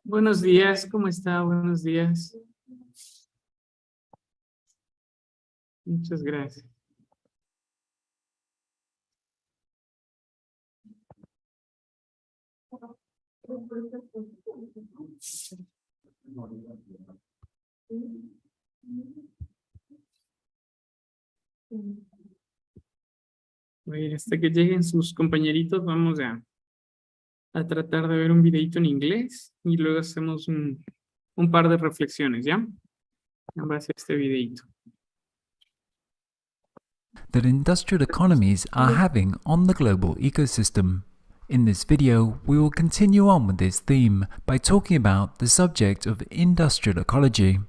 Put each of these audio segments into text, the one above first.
Buenos días, ¿cómo está? Buenos días. Muchas gracias. Bueno, hasta que lleguen sus compañeritos, vamos a tratar de ver un videito en inglés y luego hacemos un par de reflexiones, ¿ya? En base a este videito. That industrial economies are having on the global ecosystem. In this video, we will continue on with this theme by talking about the subject of industrial ecology.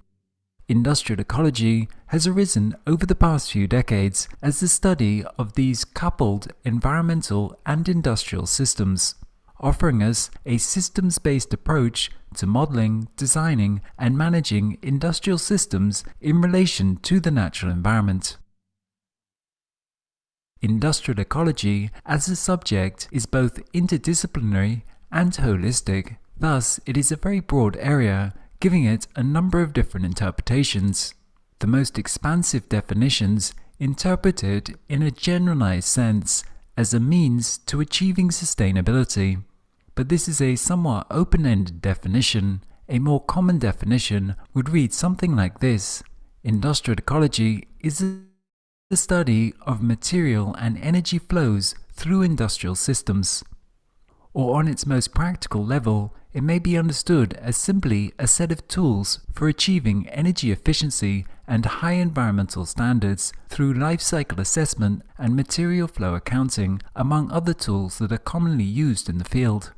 Industrial ecology has arisen over the past few decades as the study of these coupled environmental and industrial systems, offering us a systems-based approach to modeling, designing, and managing industrial systems in relation to the natural environment. Industrial ecology as a subject is both interdisciplinary and holistic. Thus, it is a very broad area, giving it a number of different interpretations. The most expansive definitions interpret it in a generalized sense as a means to achieving sustainability. But this is a somewhat open-ended definition. A more common definition would read something like this: industrial ecology is the study of material and energy flows through industrial systems. Or on its most practical level, it may be understood as simply a set of tools for achieving energy efficiency and high environmental standards through life cycle assessment and material flow accounting, among other tools that are commonly used in the field.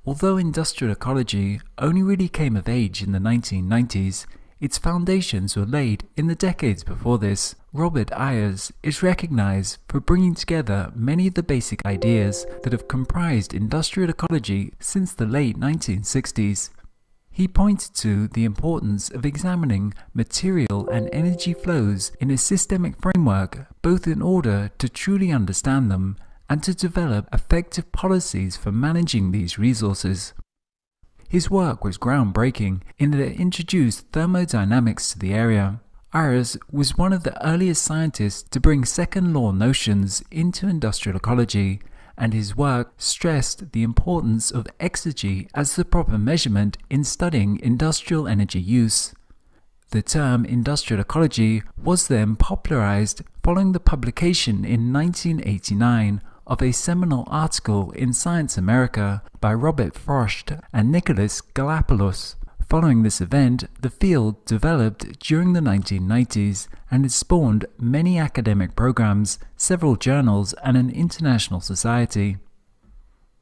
Although industrial ecology only really came of age in the 1990s, its foundations were laid in the decades before this. Robert Ayers is recognized for bringing together many of the basic ideas that have comprised industrial ecology since the late 1960s. He pointed to the importance of examining material and energy flows in a systemic framework, both in order to truly understand them and to develop effective policies for managing these resources. His work was groundbreaking in that it introduced thermodynamics to the area. Ayers was one of the earliest scientists to bring second law notions into industrial ecology, and his work stressed the importance of exergy as the proper measurement in studying industrial energy use. The term industrial ecology was then popularized following the publication in 1989 of a seminal article in Science America by Robert Frost and Nicholas Galapagos. Following this event, the field developed during the 1990s and it spawned many academic programs, several journals, and an international society.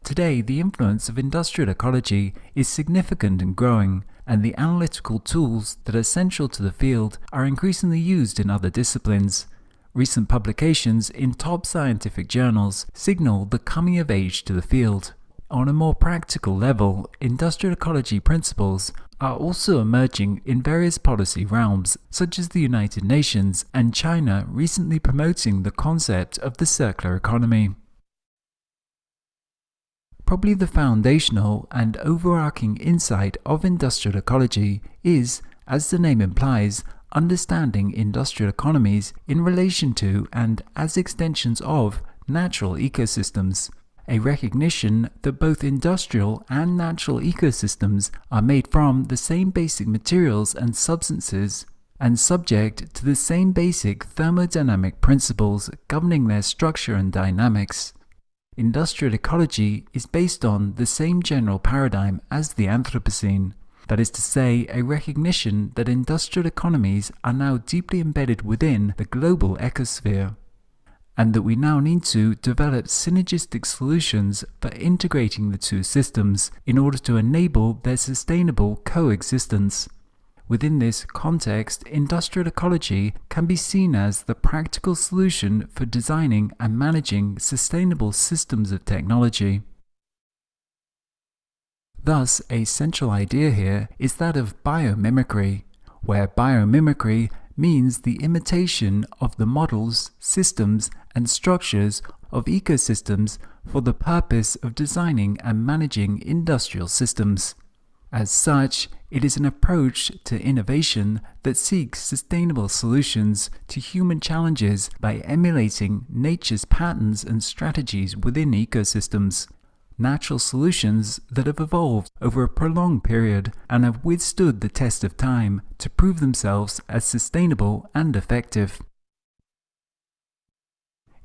Today, the influence of industrial ecology is significant and growing, and the analytical tools that are central to the field are increasingly used in other disciplines. Recent publications in top scientific journals signal the coming of age to the field. On a more practical level, industrial ecology principles are also emerging in various policy realms, such as the United Nations and China recently promoting the concept of the circular economy. Probably the foundational and overarching insight of industrial ecology is, as the name implies, understanding industrial economies in relation to and as extensions of natural ecosystems, a recognition that both industrial and natural ecosystems are made from the same basic materials and substances, and subject to the same basic thermodynamic principles governing their structure and dynamics. Industrial ecology is based on the same general paradigm as the Anthropocene, that is to say, a recognition that industrial economies are now deeply embedded within the global ecosphere, and that we now need to develop synergistic solutions for integrating the two systems in order to enable their sustainable coexistence. Within this context, industrial ecology can be seen as the practical solution for designing and managing sustainable systems of technology. Thus, a central idea here is that of biomimicry, where biomimicry means the imitation of the models, systems, and structures of ecosystems for the purpose of designing and managing industrial systems. As such, it is an approach to innovation that seeks sustainable solutions to human challenges by emulating nature's patterns and strategies within ecosystems. Natural solutions that have evolved over a prolonged period and have withstood the test of time to prove themselves as sustainable and effective.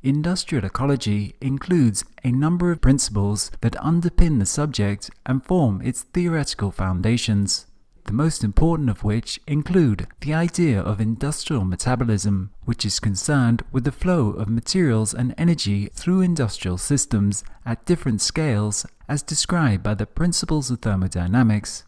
Industrial ecology includes a number of principles that underpin the subject and form its theoretical foundations, the most important of which include the idea of industrial metabolism, which is concerned with the flow of materials and energy through industrial systems at different scales as described by the principles of thermodynamics.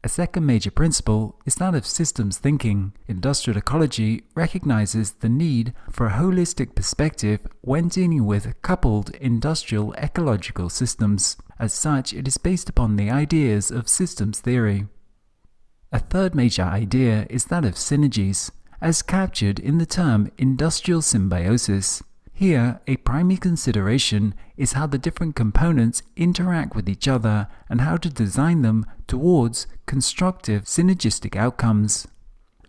A second major principle is that of systems thinking. Industrial ecology recognizes the need for a holistic perspective when dealing with coupled industrial ecological systems. As such, it is based upon the ideas of systems theory. A third major idea is that of synergies, as captured in the term industrial symbiosis. Here, a primary consideration is how the different components interact with each other and how to design them towards constructive synergistic outcomes.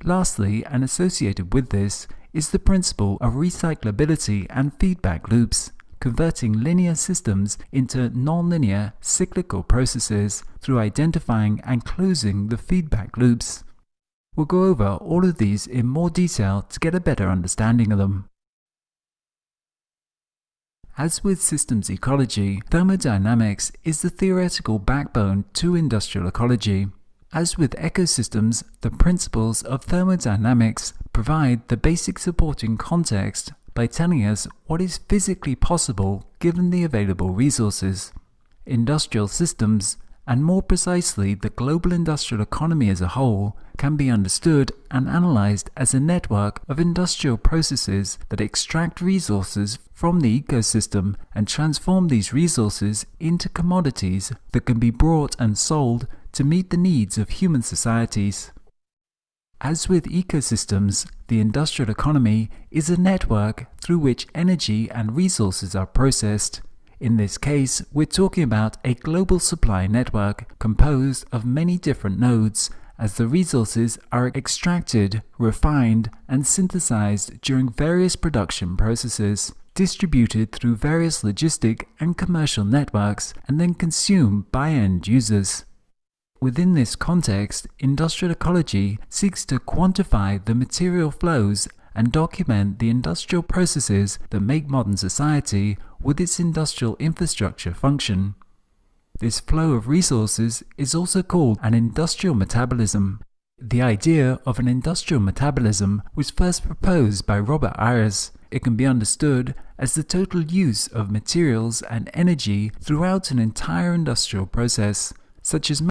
Lastly, and associated with this, is the principle of recyclability and feedback loops, converting linear systems into nonlinear cyclical processes through identifying and closing the feedback loops. We'll go over all of these in more detail to get a better understanding of them. As with systems ecology, thermodynamics is the theoretical backbone to industrial ecology. As with ecosystems, the principles of thermodynamics provide the basic supporting context by telling us what is physically possible given the available resources. Industrial systems, and more precisely the global industrial economy as a whole, can be understood and analyzed as a network of industrial processes that extract resources from the ecosystem and transform these resources into commodities that can be bought and sold to meet the needs of human societies. As with ecosystems, the industrial economy is a network through which energy and resources are processed. In this case, we're talking about a global supply network composed of many different nodes, as the resources are extracted, refined, and synthesized during various production processes, distributed through various logistic and commercial networks, and then consumed by end users. Within this context, industrial ecology seeks to quantify the material flows and document the industrial processes that make modern society with its industrial infrastructure function. This flow of resources is also called an industrial metabolism. The idea of an industrial metabolism was first proposed by Robert Ayres. It can be understood as the total use of materials and energy throughout an entire industrial process, such as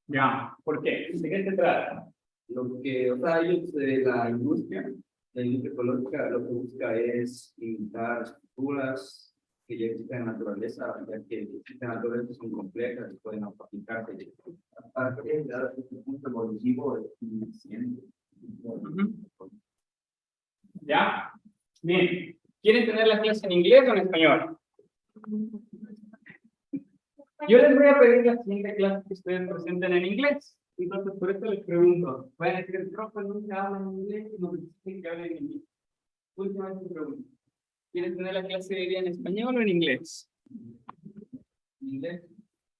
Ya, ¿por qué? ¿De qué se trata? Lo que, o sea, ellos de la industria ecológica lo que busca es imitar estructuras que ya existen en la naturaleza, ya que existen en la naturaleza, son complejas y pueden aplicarse para que llegar a un punto evolutivo eficiente. Ya, bien. ¿Quieren tener la clase en inglés o en español? Yo les voy a pedir la siguiente clase que ustedes presenten en inglés. Entonces, por eso les pregunto. Van a decir, el profe nunca habla en inglés y nos dicen que hablen en inglés. Últimamente pregunto. ¿Quieren tener la clase de día en español o en inglés? Inglés.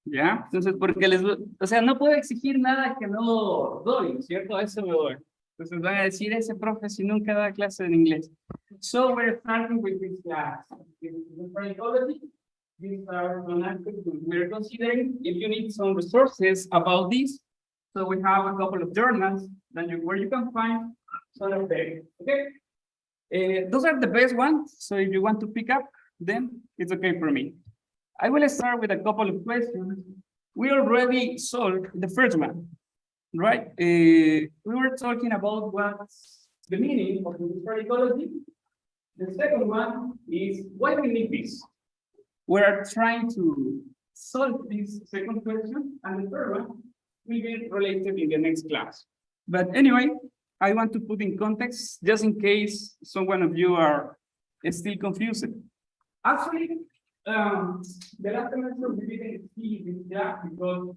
¿Ya? Entonces, porque o sea, no puedo exigir nada que no doy, ¿cierto? A eso me voy. Entonces van a decir, ese profe si nunca da clase en inglés. So, we're starting with this class. This is for ecology. These are some aspects that we're considering. If you need some resources about this, so we have a couple of journals where you can find some of them. Okay? Those are the best ones. So if you want to pick up them, it's okay for me. I will start with a couple of questions. We already solved the first one, right? We were talking about what's the meaning of industrial ecology. The second one is why we need this. We're trying to solve this second question, and the third one will be related in the next class. But anyway, I want to put in context just in case some one of you are still confused. Actually, the last semester we didn't see this class because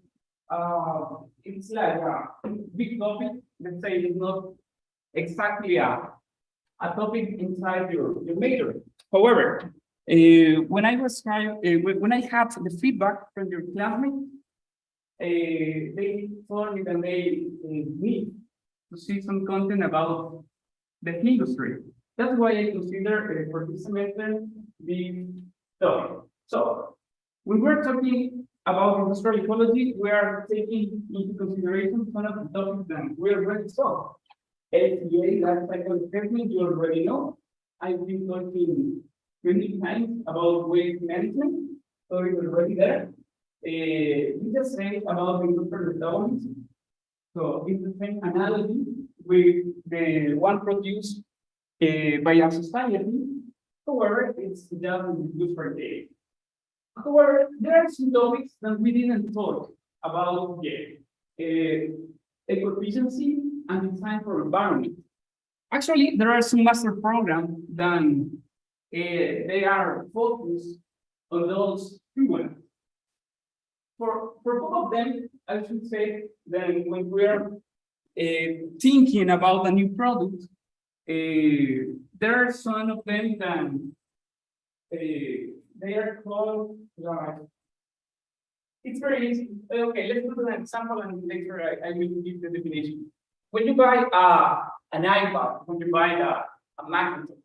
it's like a big topic. Let's say it's not exactly a topic inside your major. However, when I was when I had the feedback from your classmates, they told me that they need to see some content about the industry. That's why I consider for this semester the topic. So when we're talking about industrial ecology, we are taking into consideration one of the topics that we already saw. LCA, life cycle assessment, you already know. I've been talking many times about waste management, so it's already there. We just say about the industrial metabolism. So it's the same analogy with the one produced by a society. However, it's just used for data. However, there are some topics that we didn't talk about yet. Eco-efficiency and design for environment. Actually, there are some master programs that they are focused on those two ones. For both of them, I should say that when we are thinking about a new product, there are some of them that they are called it's very easy. Okay, let's do an example and later I will give the definition. When you buy an iPad, when you buy a Macintosh,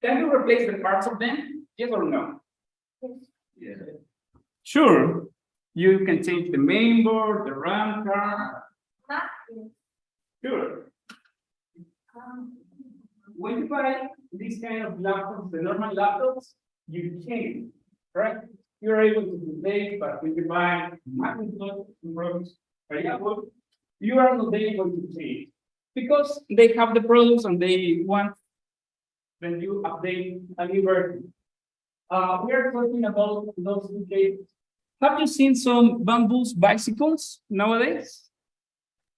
can you replace the parts of them? Yes or no? Yeah. Sure. You can change the main board, the RAM card. Sure. When you buy this kind of laptops, the normal laptops, you change, right? You're able to replace, but when you buy Macintosh products, for example, you are not able to change because they have the products and they want when you update a new version. We are talking about those two cases. Have you seen some bamboo bicycles nowadays?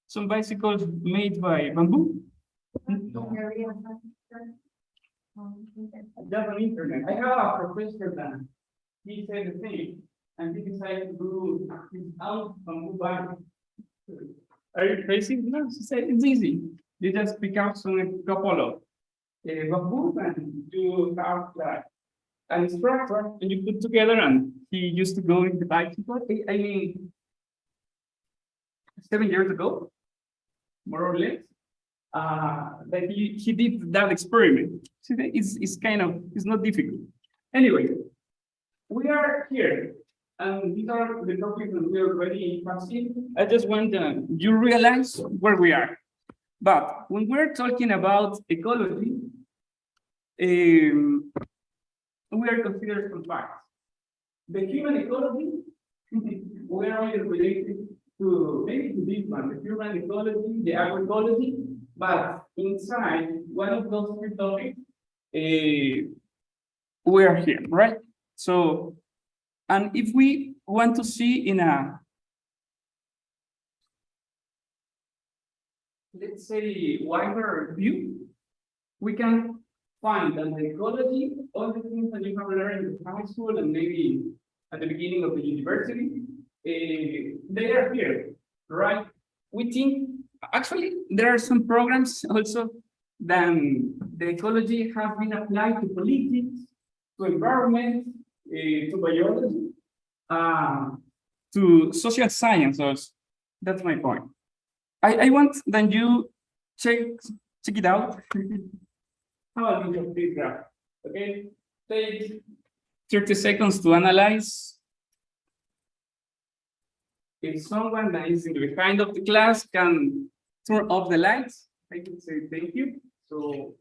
Some bicycles made by bamboo? No. Just on internet. I have a professor that he said the same, and he decided to do his own bamboo bike. Are you crazy? No, she said it's easy. You just pick up some couple of bamboo and you have like an instructor and you put together, and he used to go in the bicycle. I mean, 7 years ago, more or less, that he did that experiment. See, it's kind of, it's not difficult. Anyway, we are here, and these are the topics that we already have seen. I just want you realize where we are. But when we're talking about ecology, we are considering some facts. The human ecology we're only related to maybe to this one, the human ecology, the agroecology, but inside one of those three topics, we are here, right? So, and if we want to see in a, let's say, wider view, we can find that the ecology, all the things that you have learned in high school and maybe at the beginning of the university, they are here, right? We think, actually, there are some programs also that the ecology has been applied to politics, to environment, to biology, to social science also. That's my point. I want that you check it out. How about this graph? Okay, take 30 seconds to analyze. If someone that is in the behind of the class can turn off the lights, I can say thank you. So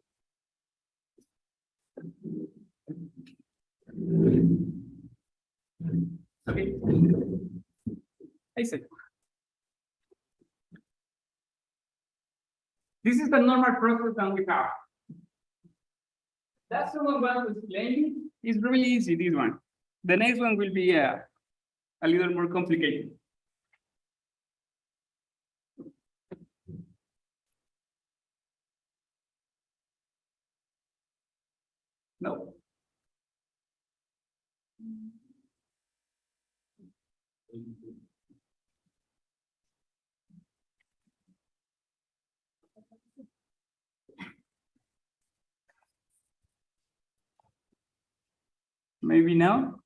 okay, I said this is the normal process that we have. That's someone wants to explain. It's really easy, this one. The next one will be a little more complicated. No. Maybe no.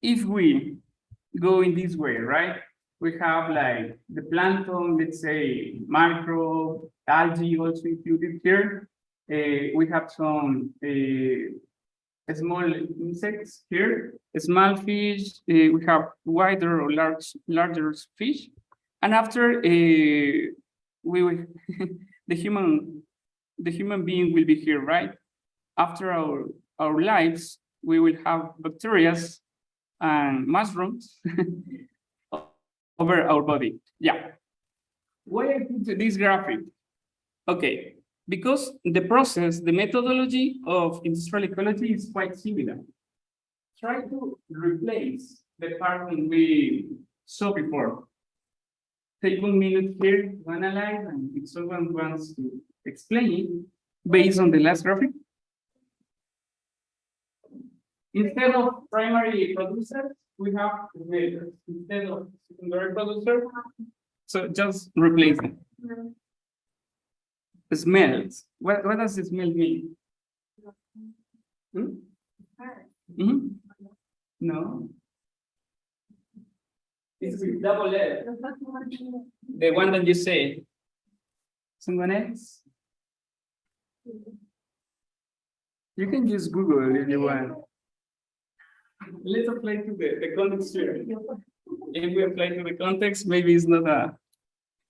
If we go in this way, right? We have like the plankton, let's say micro, algae also included here. We have some small insects here, small fish. We have wider or larger fish, and after we will the human being will be here, right? After our lives, we will have bacteria and mushrooms over our body. Yeah. Why I put this graphic? Okay, because the process, the methodology of industrial ecology is quite similar. Try to replace the part that we saw before. Take 1 minute here to analyze, and if someone wants to explain it based on the last graphic. Instead of primary producers, we have smelters. Instead of secondary producers, so just replace them. Smells. What does smell mean? No. It's with double L. The one that you say. Someone else? You can use Google if you want. Let's apply to the context here. If we apply to the context, maybe it's not a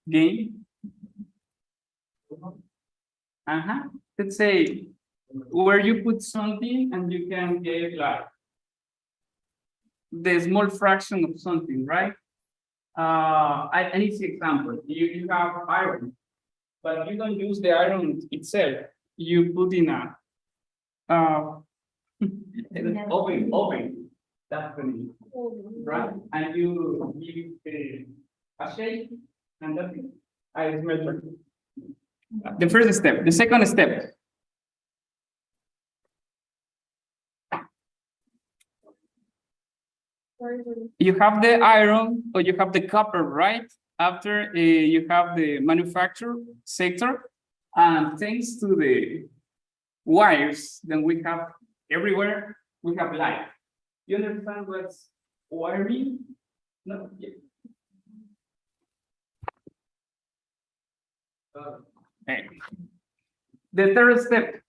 game. Let's say where you put something and you can get like the small fraction of something, right? An easy example. You have iron, but you don't use the iron itself. You put in a oven, that's the right? And you give a shape, and that's it. I smell. The first step. The second step. You have the iron or you have the copper, right? After you have the manufacture sector, and thanks to the wires that we have everywhere, we have light. You understand what's wiring? No. Yeah. Okay. The third step.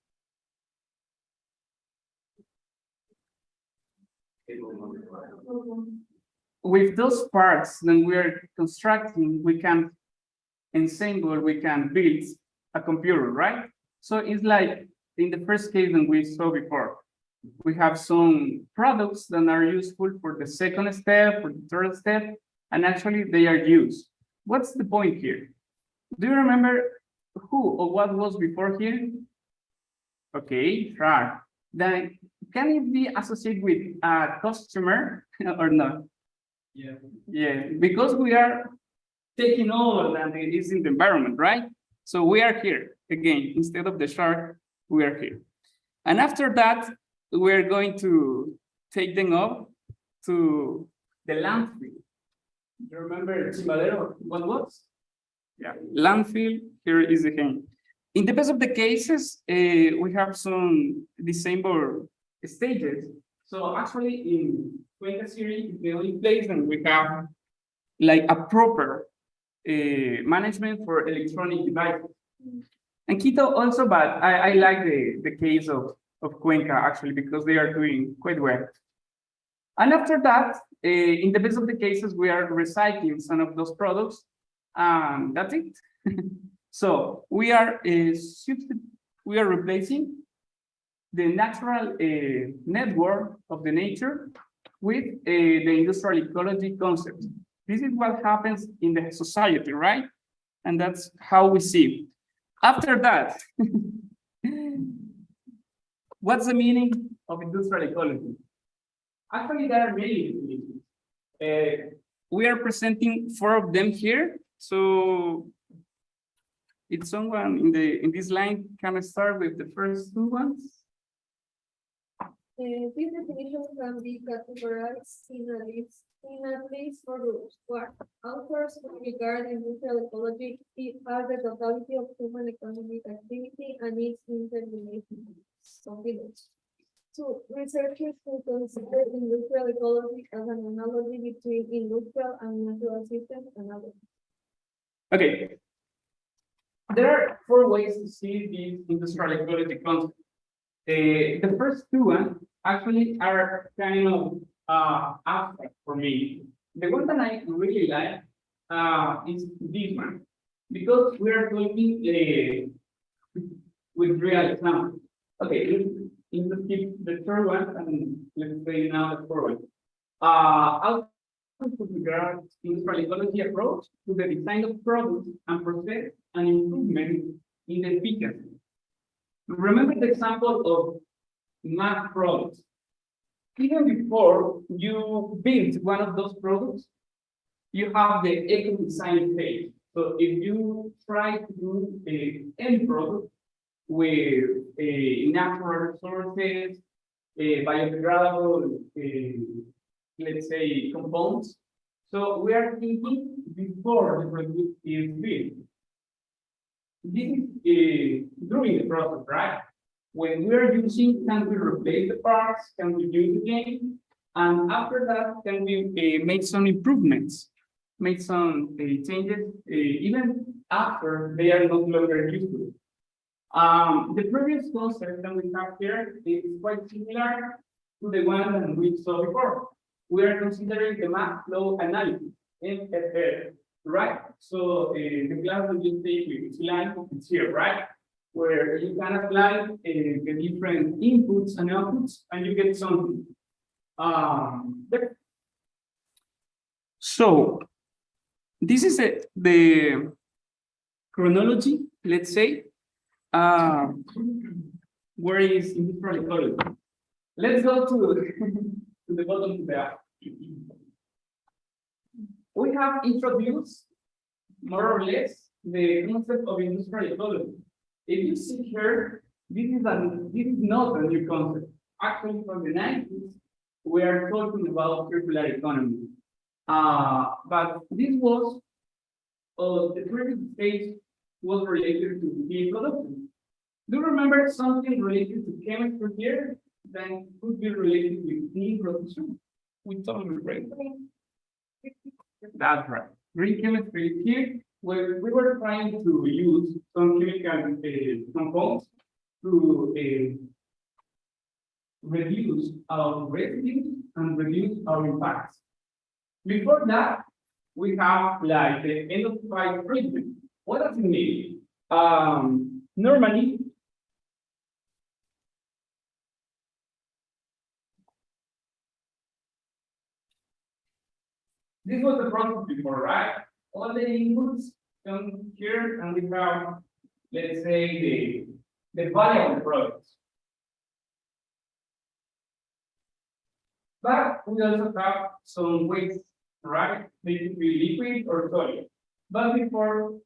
with those parts that we're constructing, we can ensemble, we can build a computer, right? So it's like in the first case that we saw before. We have some products that are useful for the second step, for the third step, and actually they are used. What's the point here? Do you remember who or what was before here? Okay, right. Then can it be associated with a customer or not? Yeah. Yeah, because we are taking all that is in the environment, right? So we are here again, instead of the shark, we are here. And after that, we're going to take them up to the landfill. You remember Chimbadero? What was? Yeah, landfill, here is the hang. In the best of the cases, we have some disabled stages. So actually in Cuenca City is the only place that we have like a proper management for electronic devices. And Quito also, but I like the case of Cuenca actually, because they are doing quite well. And after that, in the best of the cases, we are recycling some of those products, and that's it. So we are replacing the natural network of the nature with the industrial ecology concept. This is what happens in the society, right? And that's how we see it. After that, what's the meaning of industrial ecology? Actually, there are many definitions. We are presenting 4 of them here. So if someone in this line can start with the first 2 ones. This definition can be categorized in at least 4 groups. One, authors regard industrial ecology as the totality of human economic activity and its interrelations. 2, researchers who consider industrial ecology as an analogy between industrial and natural systems and others. Okay. There are 4 ways to see the industrial ecology concept. The first 2 ones actually are kind of abstract for me. The one that I really like is this one, because we are talking with real examples. Okay, let's keep the third one and let's say now the fourth one. I'll regard industrial ecology approach to the design of products and process and improvement in the efficiency. Remember the example of mass products. Even before you build one of those products, you have the eco design phase. So if you try to do any product with natural resources, biodegradable, let's say, components, so we are thinking before the product is built. This is during the process, right? When we are using, can we replace the parts? Can we use again? And after that, can we make some improvements, make some changes, even after they are no longer useful? The previous concept that we have here is quite similar to the one that we saw before. We are considering the mass flow analysis, MFL, right? So the class that you take with this line is here, right? Where you can apply the different inputs and outputs, and you get something. So this is the chronology, let's say, where is industrial ecology. Let's go to the bottom there. We have introduced more or less the concept of industrial ecology. If you see here, this is not a new concept. Actually, from the 90s, we are talking about circular economy. But this was the previous stage was related to the production. Do you remember something related to chemistry here? Then could be related with green production. We totally right. That's right. Green chemistry here, where we were trying to use some chemical compounds to reduce our residues and reduce our impacts. The second stage was related to the chemical production. Do you remember something related to chemistry here? Then could be related with green production. We totally right. Green chemistry here, where we were trying to use some chemical compounds to reduce our residues and reduce our impacts. Before that, we have like the end of life treatment. What does it mean? Normally, this was the process before, right? All the inputs come here, and we have, let's say, the value of the product. But we also have some waste, right? They could be liquid or solid. But before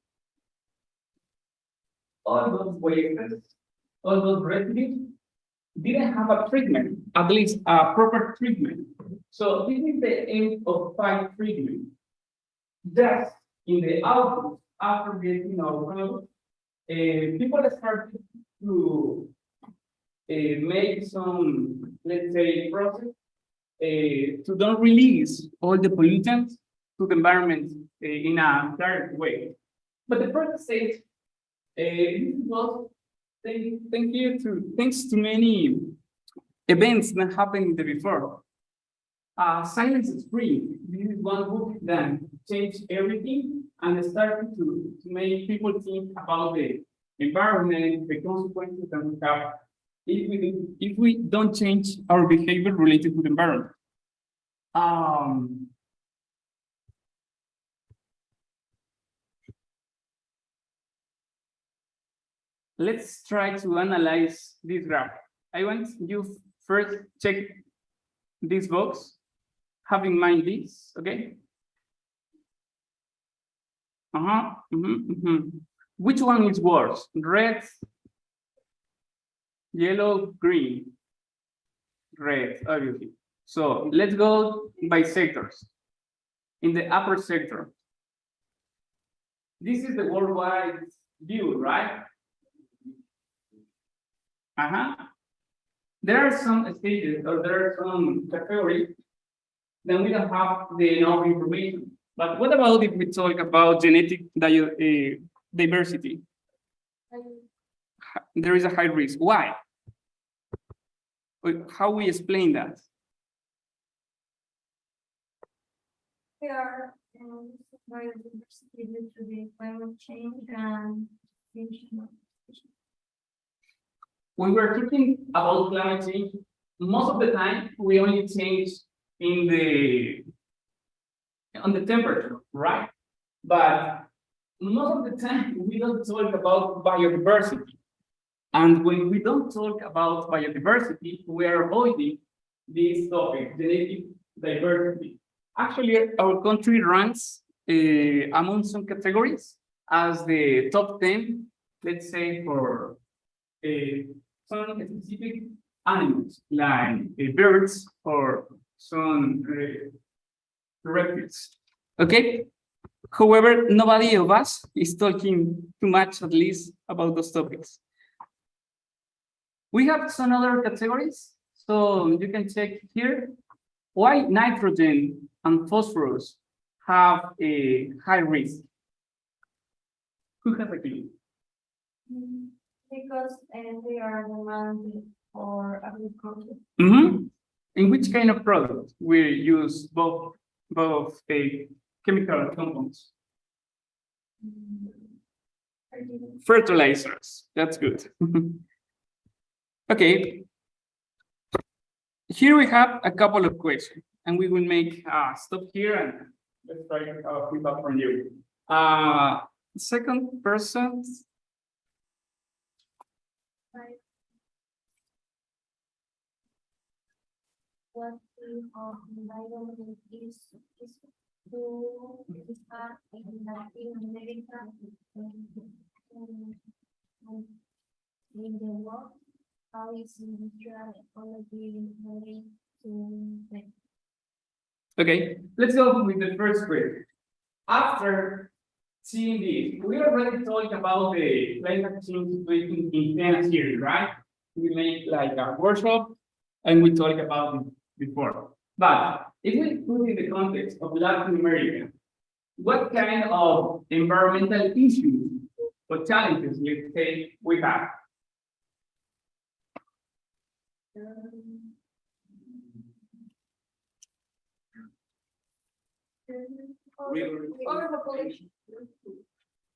all those wastes, all those residues didn't have a treatment, at least a proper treatment. So this is the end of pipe treatment. Just in the output, after getting our product, people started to make some, let's say, process to don't release all the pollutants to the environment in a direct way. But the first stage, this was thanks to many events that happened before. Silence Spring, this is one book that changed everything and started to make people think about the environment, the consequences that we have if we don't change our behavior related to the environment. Let's try to analyze this graph. I want you first check this box, have in mind this, okay? Which one is worse? Red, yellow, green? Red, obviously. So let's go by sectors. In the upper sector, this is the worldwide view, right? There are some stages or there are some categories then we don't have the enough information. But what about if we talk about genetic diversity? There is a high risk. Why? How we explain that? We are biodiversity due to the climate change and extinction. When we're talking about climate change, most of the time we only change on the temperature, right? But most of the time we don't talk about biodiversity. And when we don't talk about biodiversity, we are avoiding this topic, genetic diversity. Actually, our country ranks among some categories as the top 10, let's say, for some specific animals, like birds or some reptiles. Okay? However, nobody of us is talking too much, at least, about those topics. We have some other categories, so you can check here why nitrogen and phosphorus have a high risk. Who has a clue? Because they are demanded for agriculture. In which kind of product we use both chemical compounds? Fertilizers. That's good. Okay. Here we have a couple of questions, and we will make stop here and let's try feedback from you. Second person. What the environment is to start in Latin America in the world. How is industrial ecology related to them? Okay, let's go with the first question. After seeing this, we already talked about the climate change situation in 10 series, right? We made like a workshop and we talked about it before. But if we put in the context of Latin America, what kind of environmental issues or challenges, let's say, we have? Overpopulation.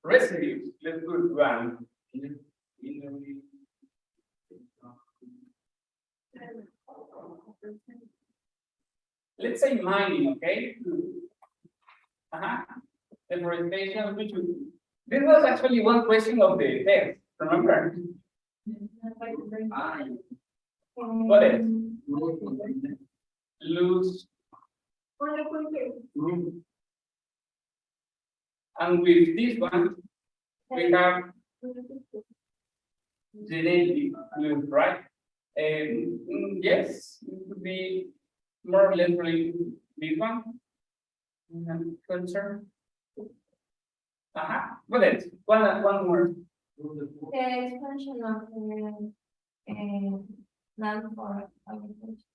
Residues, let's put one. Let's say mining, okay? Deforestation, which this was actually one question of the test, remember? What else? Lose room. And with this one, we have genetic loop, right? Yes, it could be more or less related to this one. Concern. What else? One more. The expansion of the land for agriculture.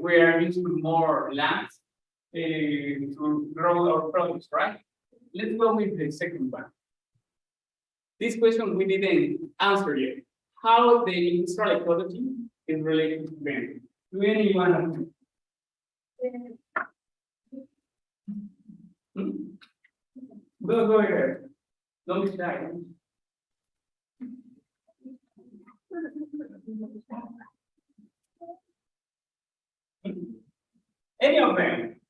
We are using more land to grow our products, right? Let's go with the second one. This question we didn't answer yet. How the industrial ecology is related to them? Do anyone of you? Go ahead. Don't be shy. Any of them?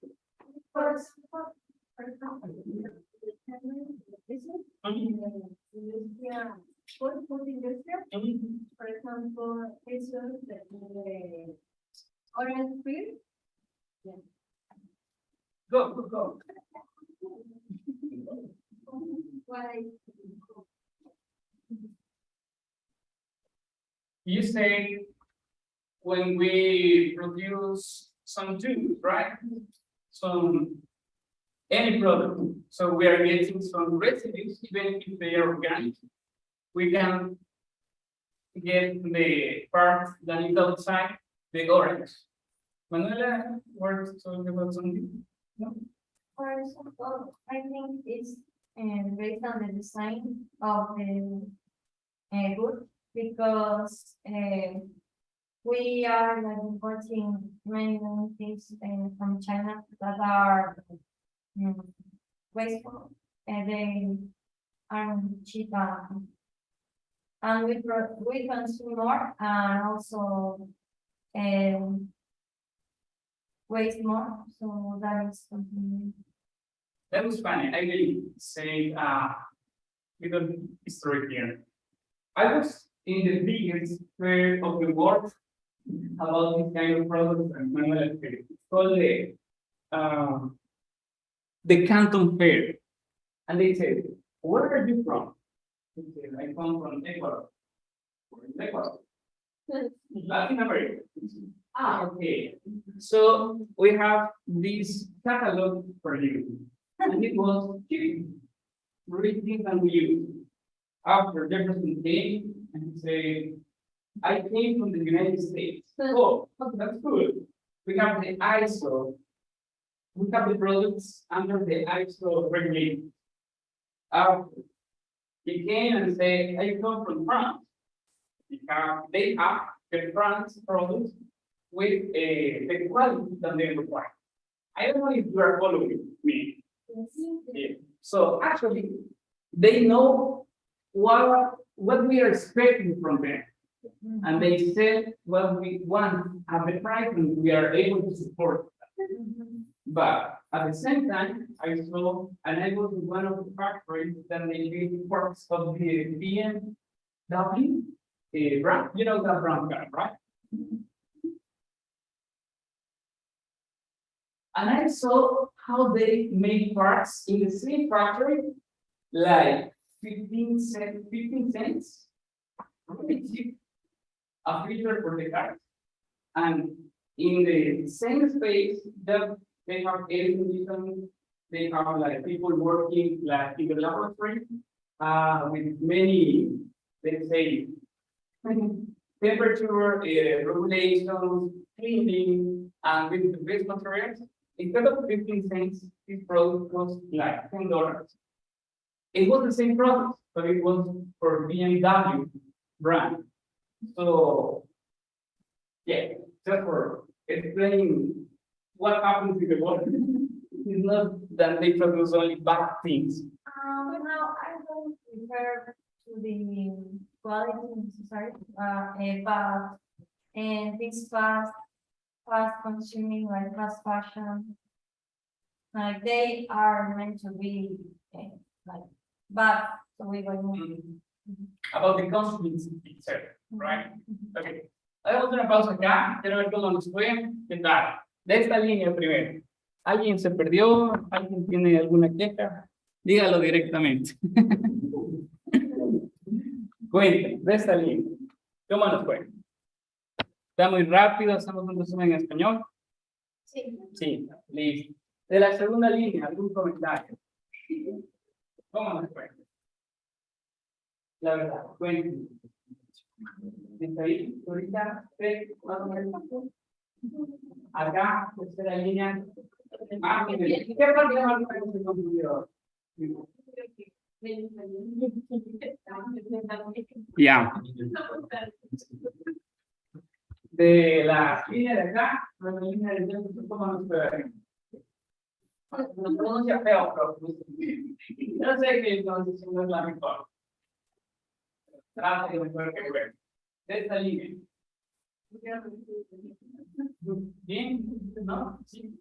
First, food industry, for example, is the orange peel. Go. Why? You say when we produce some tools, right? Any product. So we are getting some residues, even if they are organic. We can get the part that is outside the orange. Manuela, words to talk about something? No? For example, I think it's based on the design of the good, because we are like importing many things from China that are wasteful, and they aren't cheap, and we consume more and also waste more. So that is something. That was funny. I will say little history here. I was in the biggest fair of the world about this kind of products and manual fair. It's called the Canton Fair. And they said, where are you from? I said, I come from Ecuador. Ecuador. Latin America. Okay. So we have this catalog for you. And it was cheap. Reading and you. After Jefferson came and he said, I came from the United States. Oh, that's good. We have the ISO. We have the products under the ISO regulation. He came and said, I come from France. They have the France products with the quality that they require. I don't know if you are following me. Yeah. So actually, they know what we are expecting from them. And they said what we want at the price and we are able to support. But at the same time, I saw, and I was in one of the factories that they did parts of the BMW brand. You know that brand car, right? And I saw how they make parts in the same factory, like 15 cents, really cheap, a filter for the car. And in the same space, that they have air conditioning, they have like people working like in the laboratory, with many, let's say, temperature regulations, cleaning, and with the best materials. Instead of 15 cents, this product cost like $10. It was the same product, but it was for BMW brand. So, yeah, just for explaining what happens in the world. It's not that they produce only bad things. Now I don't refer to the quality in society, but and this fast consuming, like fast fashion, like they are meant to be like bad, so we going About the consequences itself, right? Okay. Hagamos una pausa acá, quiero ver cómo nos fue. ¿Qué tal? De esta línea primero. ¿Alguien se perdió? ¿Alguien tiene alguna queja? Dígalo directamente. Cuenten, de esta línea. ¿Cómo nos fue? ¿Está muy rápido? ¿Hacemos un resumen en español? Sí. Sí, listo. De la segunda línea, ¿algún comentario? ¿Cómo nos fue? La verdad, cuenten. ¿Está ahí? ¿Ahorita? ¿Tres? ¿Más o menos? Acá, tercera línea. Ah, ¿qué parte más se concluyó? Ya. De la línea de acá, la línea de centro, ¿cómo nos fue? No pronuncia feo, pero no sé que entonces no es la mejor. Trate de mejor que fue. De esta línea. Bien, ¿no? Sí.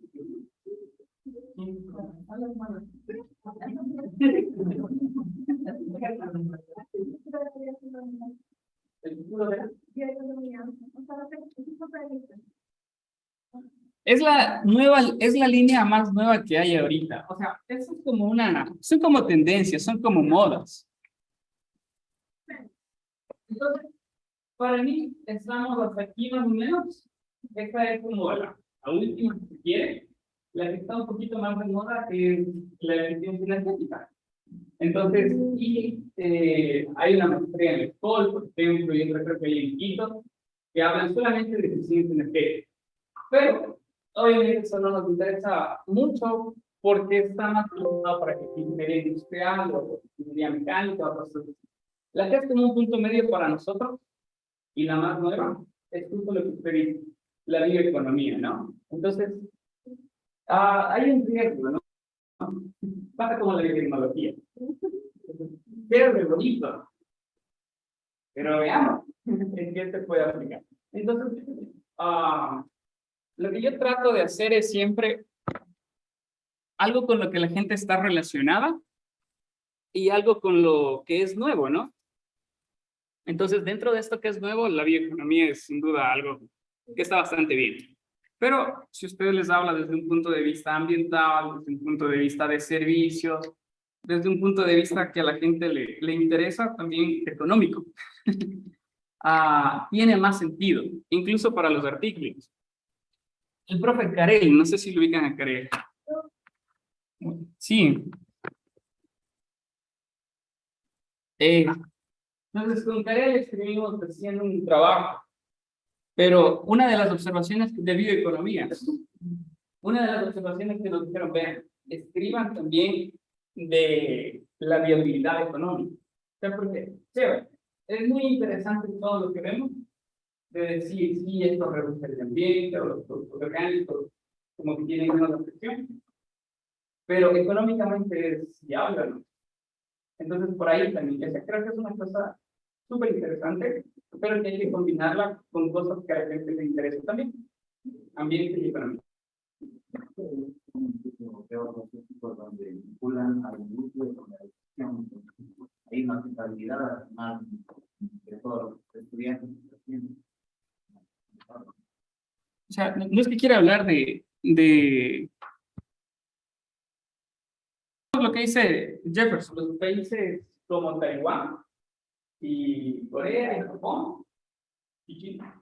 Es la nueva, es la línea más nueva que hay ahorita. O sea, eso es como son como tendencias, son como modas. Entonces, para mí, estamos hasta aquí más o menos. Esta es como la última, si se quiere. La que está un poquito más de moda es la eficiencia energética. Entonces, hay una maestría en el Ecology, por ejemplo, y otra creo que hay en Quito, que hablan solamente de eficiencia energética. Pero, obviamente, eso no nos interesa mucho porque está más relacionado para ingeniería industrial o ingeniería mecánica o cosas así. La que es como un punto medio para nosotros y la más nueva es justo lo que usted dice, la bioeconomía, ¿no? Entonces, hay un riesgo, ¿no? Pasa como la biotecnología. Pero es bonito. Pero veamos en qué se puede aplicar. Entonces, lo que yo trato de hacer es siempre algo con lo que la gente está relacionada y algo con lo que es nuevo, ¿no? Entonces, dentro de esto que es nuevo, la bioeconomía es sin duda algo que está bastante bien. Pero si usted les habla desde un punto de vista ambiental, desde un punto de vista de servicios, desde un punto de vista que a la gente le interesa, también económico, tiene más sentido, incluso para los artículos. El profe Carel, no sé si lo ubican a Carel. Sí. Entonces, con Carel escribimos haciendo un trabajo. Pero una de las observaciones de bioeconomía, una de las observaciones que nos dijeron, vean, escriban también de la viabilidad económica. O sea, porque, chévere, es muy interesante todo lo que vemos, de decir, sí, esto reduce el ambiente, o los productos orgánicos, como que tienen una reflexión, pero económicamente es viable, ¿no? Entonces, por ahí también, esa creo que es una cosa súper interesante, pero que hay que combinarla con cosas que a la gente le interesa también, ambiente y economía. Donde vinculan a la industria con la educación, hay una rentabilidad más de todos los estudiantes. O sea, no es que quiera hablar de lo que dice Jefferson, los países como Taiwán y Corea y Japón y China.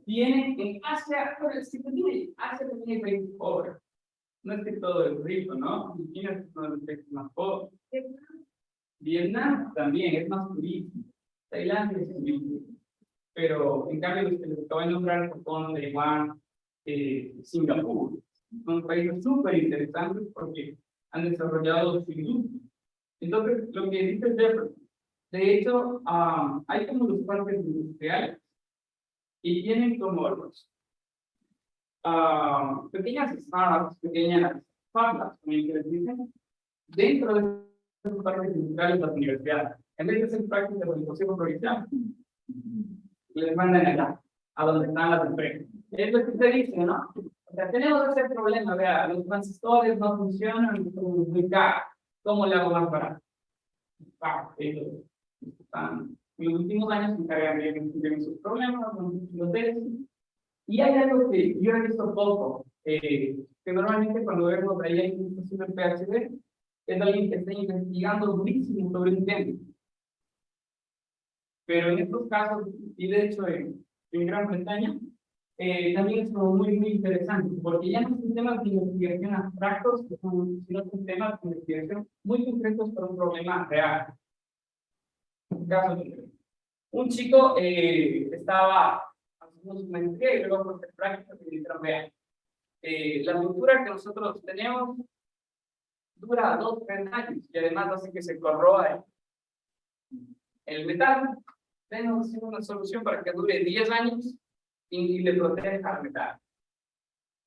Tienen en Asia, Asia también hay países pobres. No es que todo es rico, ¿no? China es uno de los países más pobres. Vietnam también es más turístico. Tailandia es turístico. Pero en cambio, los que les acabo de nombrar, Japón, Taiwán, Singapur, son países súper interesantes porque han desarrollado su industria. Entonces, lo que dice Jefferson, de hecho, hay como los parques industriales y tienen como pequeñas startups, pequeñas farmas, también que les dicen, dentro de los parques industriales de las universidades. En vez de hacer prácticas de negocio provincial, les mandan allá, a donde están las empresas. Es lo que usted dice, ¿no? O sea, tenemos ese problema, vea, los transistores no funcionan, muy caro. ¿Cómo le hago más barato? Ellos están, en los últimos años se encargan de resolver esos problemas, los test. Y hay algo que yo he visto poco, que normalmente cuando vemos ahí hay un profesor de PhD, es alguien que está investigando durísimo sobre un tema. Pero en estos casos, y de hecho en Gran Bretaña, también es como muy interesante, porque ya no son temas de investigación abstractos, sino son temas de investigación muy concretos para un problema real. Un caso, un chico estaba haciendo su maestría y luego por hacer prácticas y dijeron, vean, la estructura que nosotros tenemos dura 2 o 3 años y además hace que se corroa el metal. Tenemos una solución para que dure 10 años y le proteja al metal.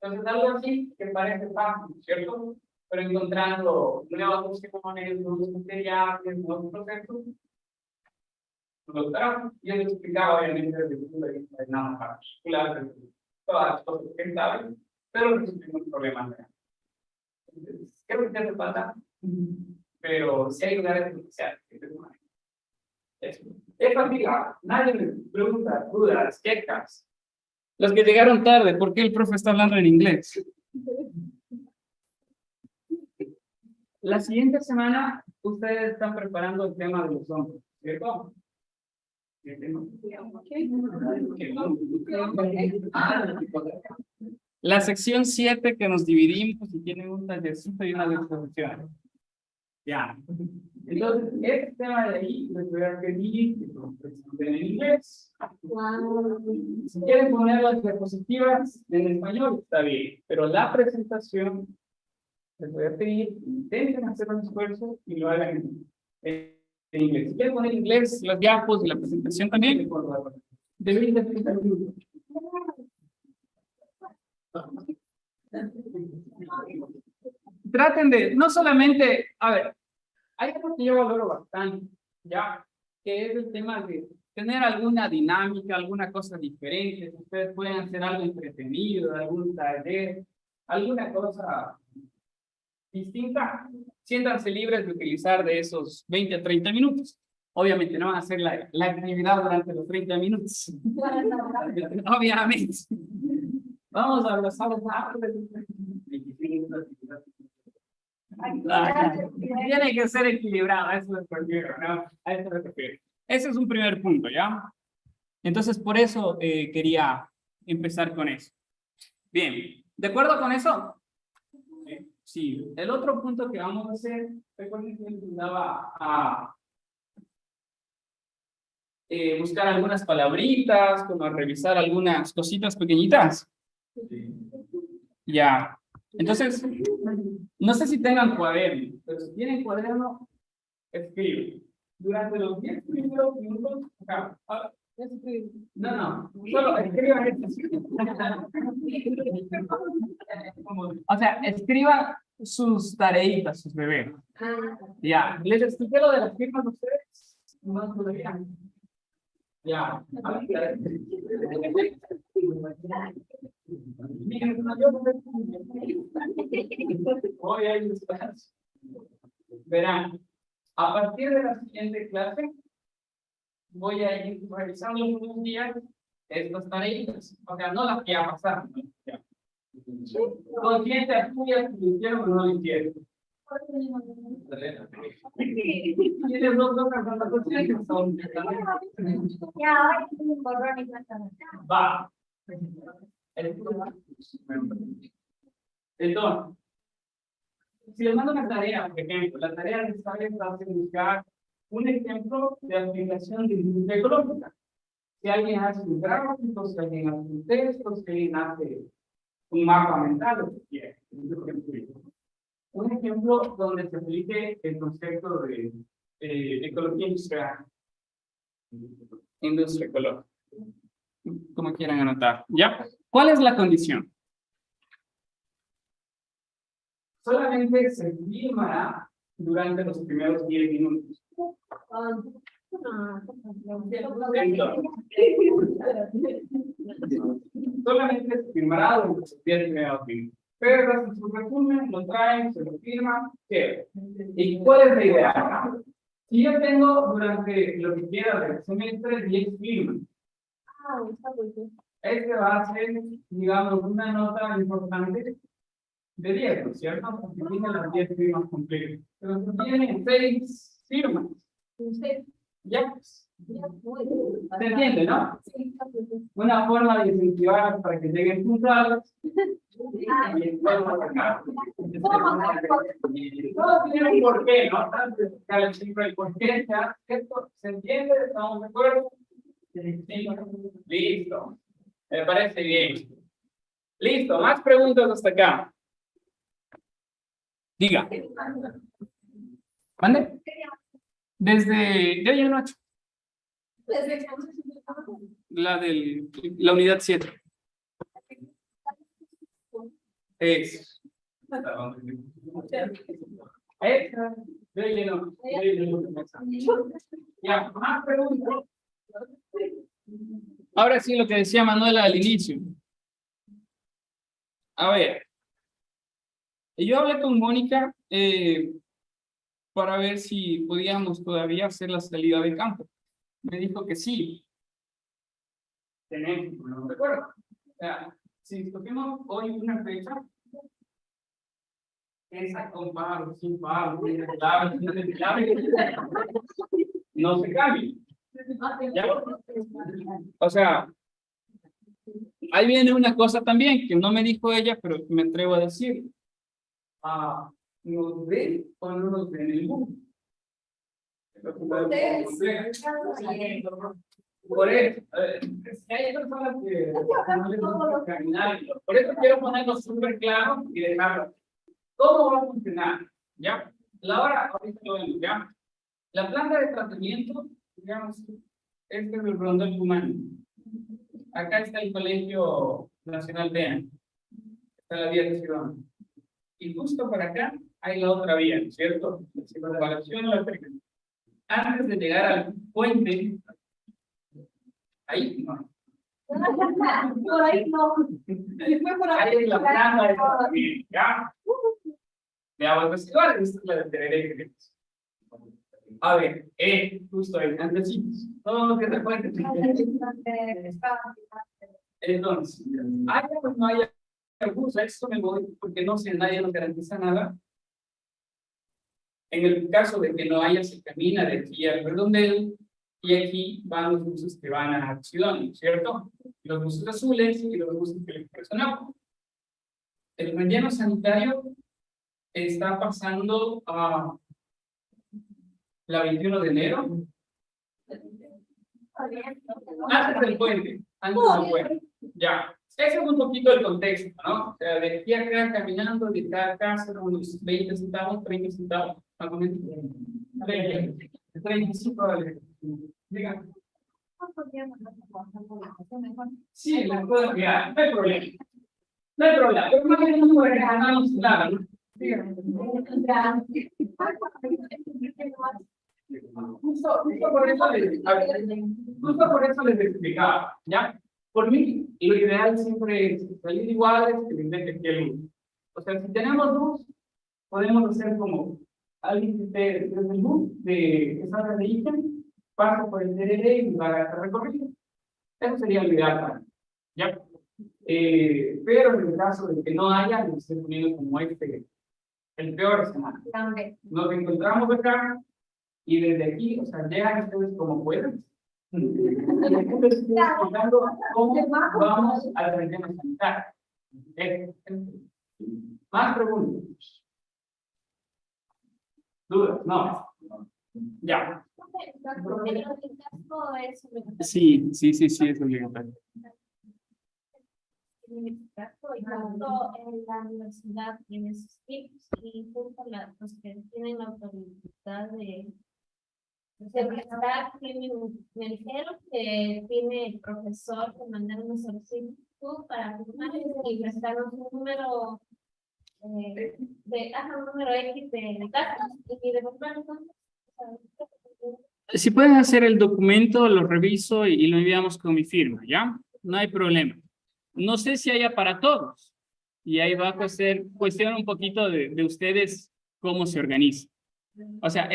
Entonces, algo así que parece fácil, ¿cierto? Pero encontrando nuevas opciones, nuevos materiales, nuevos procesos, lo trajo y él explicaba obviamente desde el punto de vista de nanopartículas, todas las cosas que saben, pero resolvimos problemas reales. Entonces, creo que ya te falta, pero si hay lugares especiales. Es fácil, nadie me pregunta, dudas, quejas. Los que llegaron tarde, ¿por qué el profe está hablando en inglés? La siguiente semana, ustedes están preparando el tema de los hombres, ¿cierto? La sección 7 que nos dividimos y tienen un tallercito y una exposición. Ya. Entonces, este tema de ahí les voy a pedir que lo presenten en inglés. Si quieren poner las diapositivas en español, está bien. Pero la presentación, les voy a pedir, intenten hacer un esfuerzo y lo hagan en inglés. Si quieren poner en inglés las diapos y la presentación también, de 20 a 30 minutos. Traten de, no solamente, a ver, hay algo que yo valoro bastante, ya, que es el tema de tener alguna dinámica, alguna cosa diferente. Ustedes pueden hacer algo entretenido, algún taller, alguna cosa distinta. Siéntanse libres de utilizar de esos 20 a 30 minutos. Obviamente no van a hacer la actividad durante los 30 minutos. Obviamente. Vamos a abrazar los árboles. Tiene que ser equilibrado, eso es cualquiera, ¿no? A eso me refiero. Ese es un primer punto, ¿ya? Entonces, por eso quería empezar con eso. Bien, ¿de acuerdo con eso? Sí. El otro punto que vamos a hacer, recuerden que les ayudaba a buscar algunas palabritas, como a revisar algunas cositas pequeñitas. Ya. Entonces, no sé si tengan cuaderno, pero si tienen cuaderno, escriben. Durante los 10 primeros minutos, acá. No, solo escriban esto. O sea, escriban sus tareitas, sus deberes. Ya, les expliqué lo de las firmas de ustedes. No todavía. Ya. Hoy hay descanso. Verán, a partir de la siguiente clase, voy a ir revisando unos días estas tareas. O sea, no las que ya pasaron. Conscientes tuyas si lo hicieron o no lo hicieron. Tienes dos hojas con las cosas que son. Va. Entonces, si les mando una tarea, por ejemplo, la tarea necesaria es buscar un ejemplo de aplicación de industria ecológica. Si alguien hace un gráfico, si alguien hace un texto, si alguien hace un mapa mental, lo que quiera. Un ejemplo donde se aplique el concepto de ecología industrial. Industria ecológica. Como quieran anotar. ¿Ya? ¿Cuál es la condición? solamente se firmará durante los primeros 10 minutos. Solamente se firmará durante los 10 primeros minutos. Pero en su resumen lo traen, se lo firma, ¿qué? ¿Y cuál es la idea? Si yo tengo durante lo que quiera del semestre 10 firmas, este va a ser, digamos, una nota importante de 10, ¿no es cierto? Porque tiene las 10 firmas completas. Pero si tiene 6 firmas, ya, ¿se entiende, no? Una forma de incentivar para que lleguen puntuales. Todo tiene un porqué, ¿no? Siempre el porqué, ¿ya? ¿Esto se entiende? ¿Estamos de acuerdo? Sí. Listo. Me parece bien. Listo, más preguntas hasta acá. Diga. ¿Mande? Desde de hoy en 8. La unidad 7. Es. De hoy en 8. Ya, más preguntas. Ahora sí, lo que decía Manuela al inicio. A ver. Yo hablé con Mónica para ver si podíamos todavía hacer la salida de campo. Me dijo que sí. Tenemos, ¿no? ¿De acuerdo? O sea, si escogemos hoy una fecha, esa con paro, sin paro, no se cambia. ¿Ya? O sea, ahí viene una cosa también que no me dijo ella, pero me atrevo a decir. ¿Nos ve o no nos ve en el mundo? Por eso, hay personas que no les gusta caminar. Por eso quiero ponerlo súper claro y dejarlo. ¿Cómo va a funcionar? ¿Ya? Ahorita lo vemos, ¿ya? La planta de tratamiento, digamos, este es el rondel humano. Acá está el Colegio Nacional de está la vía de Ciudad. Y justo por acá hay la otra vía, ¿cierto? La circunvalación eléctrica. Antes de llegar al puente, ahí no. Por ahí no. Ahí es la planta de tratamiento, ¿ya? De aguas residuales, esta es la de Tereré. A ver, justo ahí, antecitos. Todo lo que se puede. Entonces, pues no hay recursos, a esto me voy porque no sé, nadie nos garantiza nada. En el caso de que no haya, se camina de aquí al redondel y aquí van los buses que van a Acción, ¿cierto? Los buses azules y los buses que le personamos. El relleno sanitario está pasando a la 21 de enero. Antes del puente. Ya. Ese es un poquito el contexto, ¿no? O sea, de aquí a acá caminando, de acá a acá, son unos 20 centavos, 30 centavos, más o menos. 35 dólares. Diga. Sí, les puedo enviar, no hay problema. No hay problema, pero más bien no ganamos nada, ¿no? Justo por eso les explicaba, ¿ya? Por mí, lo ideal siempre es salir iguales que les deje aquí el luz. O sea, si tenemos luz, podemos hacer como alguien que esté desde el bus de esa hora de Iken, pasa por el TDD y va a hacer recorrido. Eso sería lo ideal para mí, ¿ya? Pero en el caso de que no haya, les estoy poniendo como el peor escenario. Nos encontramos acá y desde aquí, o sea, llegan ustedes como pueden. ¿Cómo vamos al relleno sanitario? Más preguntas. ¿Dudas? No. Ya. Sí, es obligatorio. En la universidad tiene sus tips y junto a los que tienen la autoridad de prestar, me dijeron que tiene el profesor que mandar una solicitud para firmar y prestar un número un número X de datos y de comprar, entonces, Si pueden hacer el documento, lo reviso y lo enviamos con mi firma, ¿ya? No hay problema. No sé si haya para todos. Y ahí va a ser cuestión un poquito de ustedes cómo se organizan. O sea,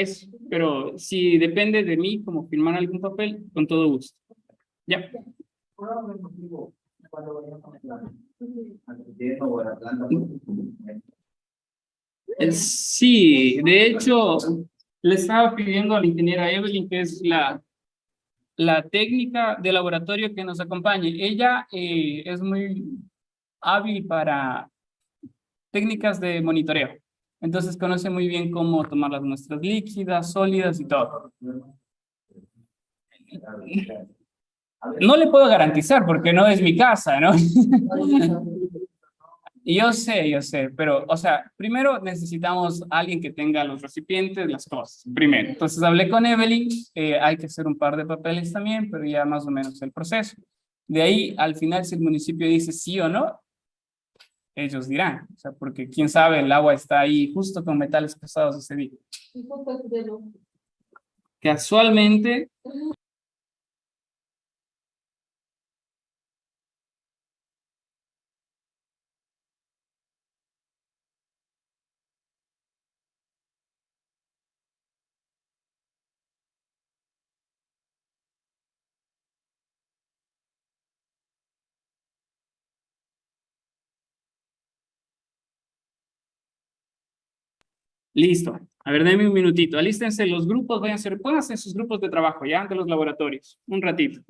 pero si depende de mí, como firmar algún papel, con todo gusto. Ya. Sí, de hecho, le estaba pidiendo a la ingeniera Evelyn, que es la técnica de laboratorio que nos acompañe. Ella es muy hábil para técnicas de monitoreo. Entonces conoce muy bien cómo tomar las muestras líquidas, sólidas y todo. No le puedo garantizar porque no es mi casa, ¿no? Yo sé, pero, o sea, primero necesitamos a alguien que tenga los recipientes, las cosas, primero. Entonces hablé con Evelyn, hay que hacer un par de papeles también, pero ya más o menos el proceso. De ahí, al final, si el municipio dice sí o no, ellos dirán, o sea, porque quién sabe, el agua está ahí justo con metales pesados ese día. Casualmente, listo. A ver, denme un minutito. Alístense los grupos, pónganse sus grupos de trabajo ya de los laboratorios. Un ratito.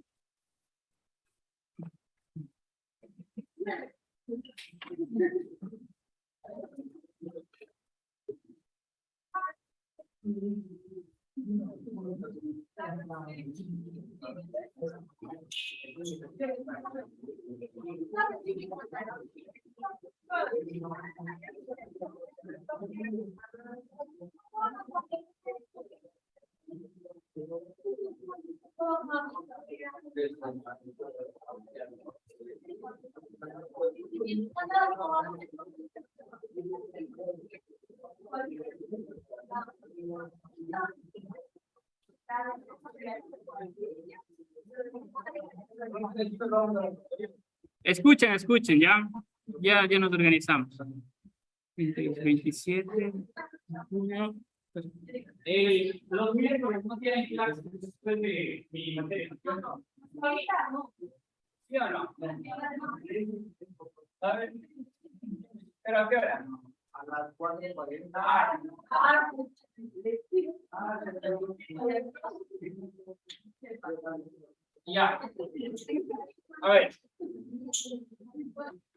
Escuchen, ya nos organizamos. 27 de junio. Los miércoles no tienen clases después de mi materia, ¿sí o no? ¿Sí o no? A ver. ¿Pero a qué hora? A las 4:40. Ya.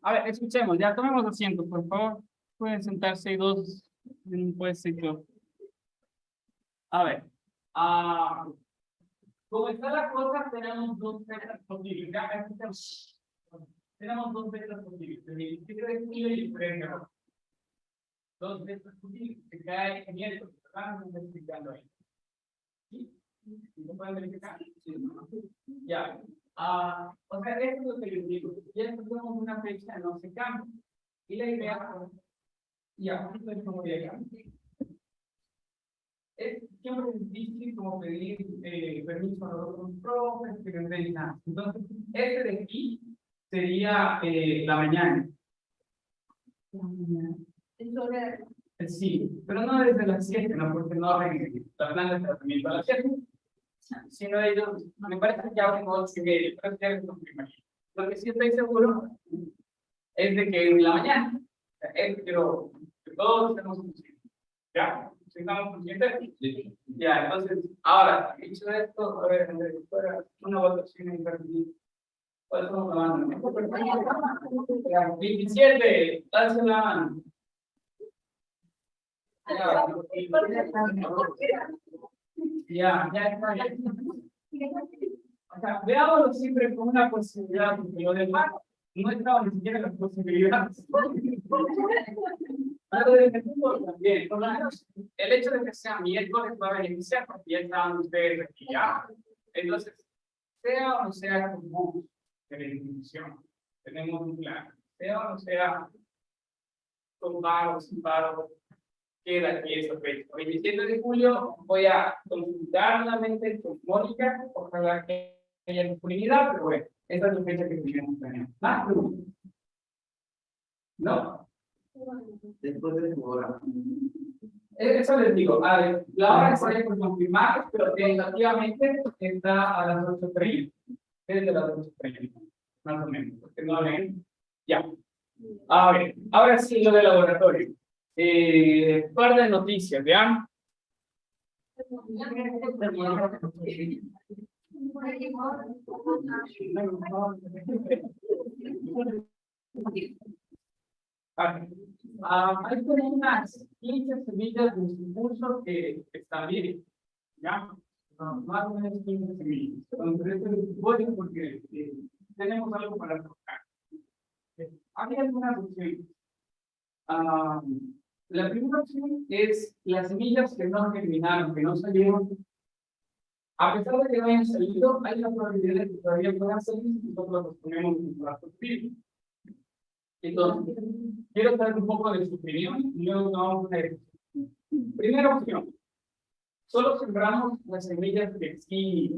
A ver, escuchemos, ya tomemos asiento, por favor. Pueden sentarse dos en un puesto. A ver. Como está la cosa, tenemos dos fechas posibles. Tenemos dos fechas posibles. El 27 de julio y el 3 de agosto. Dos fechas posibles. Se cae en miércoles. Estamos explicando ahí. ¿Sí? ¿No pueden verificar? Sí. Ya. O sea, esto es lo que les digo. Ya tenemos una fecha, no se cambia. Y la idea, ya, esto es como llega. Es siempre difícil como pedir permiso a los otros profes, que no den nada. Entonces, este de aquí sería la mañana. Sí, pero no desde las 7, no, porque no abren la plan de tratamiento a las 7. Sino ellos, me parece que ya abren 8:30, pero ya les confirmaría. Lo que sí estoy seguro es de que en la mañana, quiero que todos estemos conscientes. ¿Ya? ¿Estamos conscientes? Sí. Ya, entonces, ahora, dicho esto, a ver, fuera una votación en partido. ¿Cuál estamos hablando? 27, alza la mano. Ya está bien. O sea, veámoslo siempre como una posibilidad, porque lo demás no estaba ni siquiera en las posibilidades. Algo de fútbol también, por lo menos el hecho de que sea miércoles va a beneficiar, porque ya estaban ustedes aquí ya. Entonces, sea o no sea con bus de la institución, tenemos un plan. Sea o no sea con paro, sin paro, queda aquí esa fecha. 27 de julio voy a consultar nuevamente con Mónica, ojalá que haya disponibilidad, pero bueno, esta es la fecha que tenemos planeada. ¿Ah? ¿No? Después de su hora. Eso les digo, a ver, la hora estaría por confirmar, pero tentativamente está a las 8:30. Desde las 8:30, más o menos, porque no leen. Ya. A ver, ahora sí lo del laboratorio. Par de noticias, ¿vean? Hay como unas 15 semillas de su curso que están bien, ¿ya? Más o menos 15 semillas. Entonces, esto es bueno porque tenemos algo para tocar. Hay algunas opciones. La primera opción es las semillas que no germinaron, que no salieron. A pesar de que no hayan salido, hay la probabilidad de que todavía puedan salir si nosotros los ponemos en un plato frío. Entonces, quiero dar un poco de su opinión y luego vamos a ver. Primera opción. Solo sembramos las semillas que sí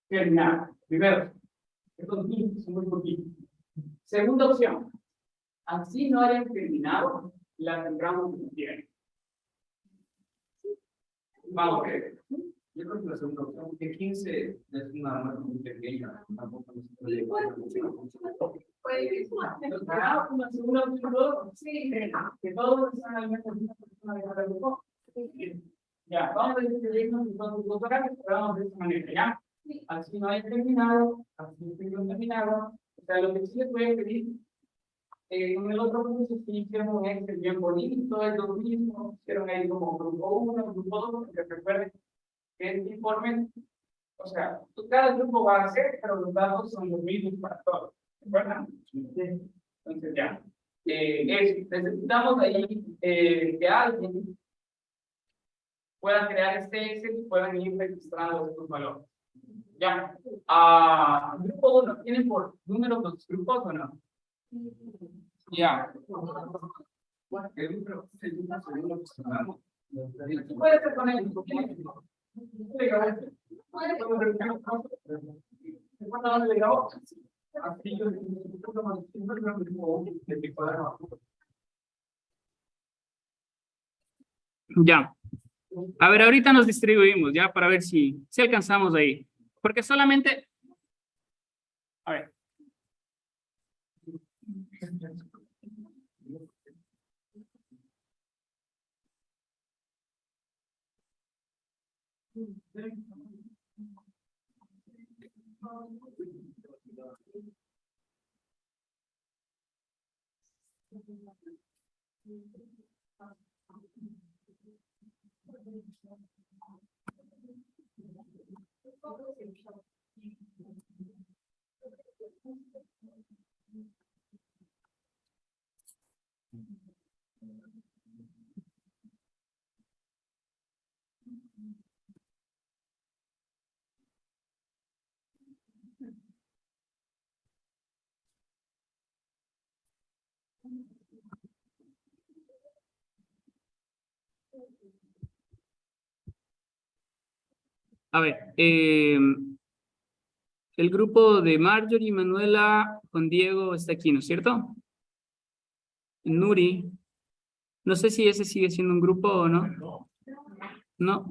germinaron. Primero, estos 15 son muy poquitos. Segunda opción. Así no hayan germinado, las sembramos como quieran. Vamos a ver. Yo creo que la segunda opción, que 15 es una marca muy pequeña. Tampoco nos puede llevar. Una segunda opción, sí, que todos están al menos una persona de cada grupo. Ya, vamos a decidirnos entonces dos horas, vamos de esta manera, ¿ya? Así no hay terminado, así no terminado. O sea, lo que sí les voy a pedir, con el otro curso sí hicieron un Excel bien bonito, es lo mismo, hicieron ahí como grupo 1, grupo 2, porque recuerden que este informe, o sea, cada grupo va a hacer, pero los datos son los mismos para todos, ¿recuerdan? Entonces ya, necesitamos ahí que alguien pueda crear este Excel y puedan ir registrando estos valores. Ya, grupo 1, ¿tienen por número los grupos o no? Ya. Bueno, puede ser con él. Ya. A ver, ahorita nos distribuimos ya para ver si alcanzamos ahí. Porque solamente. A ver. A ver, el grupo de Marjorie, Manuela, Juan Diego está aquí, ¿no es cierto? Nuri. No sé si ese sigue siendo un grupo o no. No.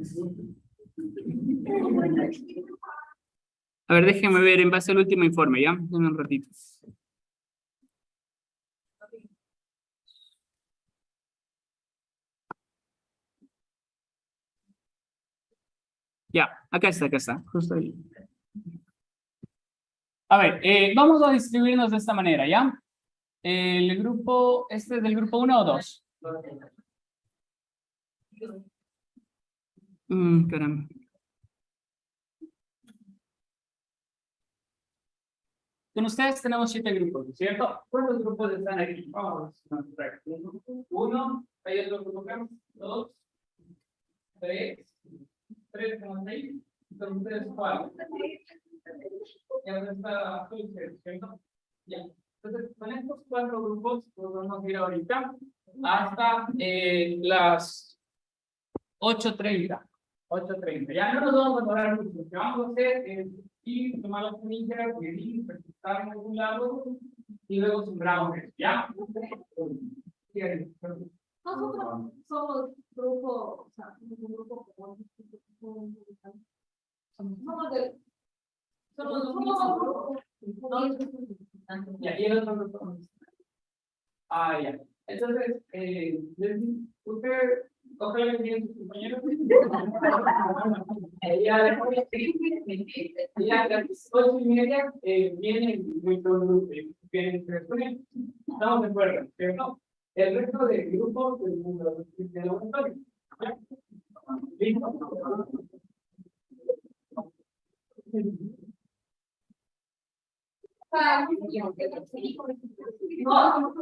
A ver, déjenme ver en base al último informe, ¿ya? Denme un ratito. Ya, acá está, justo ahí. A ver, vamos a distribuirnos de esta manera, ¿ya? El grupo, ¿este es del grupo 1 o 2? Caramba. Con ustedes tenemos 7 grupos, ¿cierto? ¿Cuántos grupos están aquí? Vamos a ver. 1, hay otro grupo, 2, 3, 3,6, entonces 4. Ya está, ¿cierto? Ya. Entonces, con estos 4 grupos, pues vamos a ir ahorita hasta las 8:30. 8:30. Ya no nos vamos a parar mucho. Lo que vamos a hacer es ir, tomar la semilla, medir, presentar en algún lado y luego sembramos eso, ¿ya? Nosotros somos grupo, o sea, un grupo como somos de somos Y aquí el otro grupo. Ah, ya. Entonces, usted, ojalá que tiene sus compañeros. Ya a las 8:30 viene nuestro grupo. Vienen 3 personas. Estamos de acuerdo, ¿cierto? El resto del grupo del laboratorio. ¿Listo? No.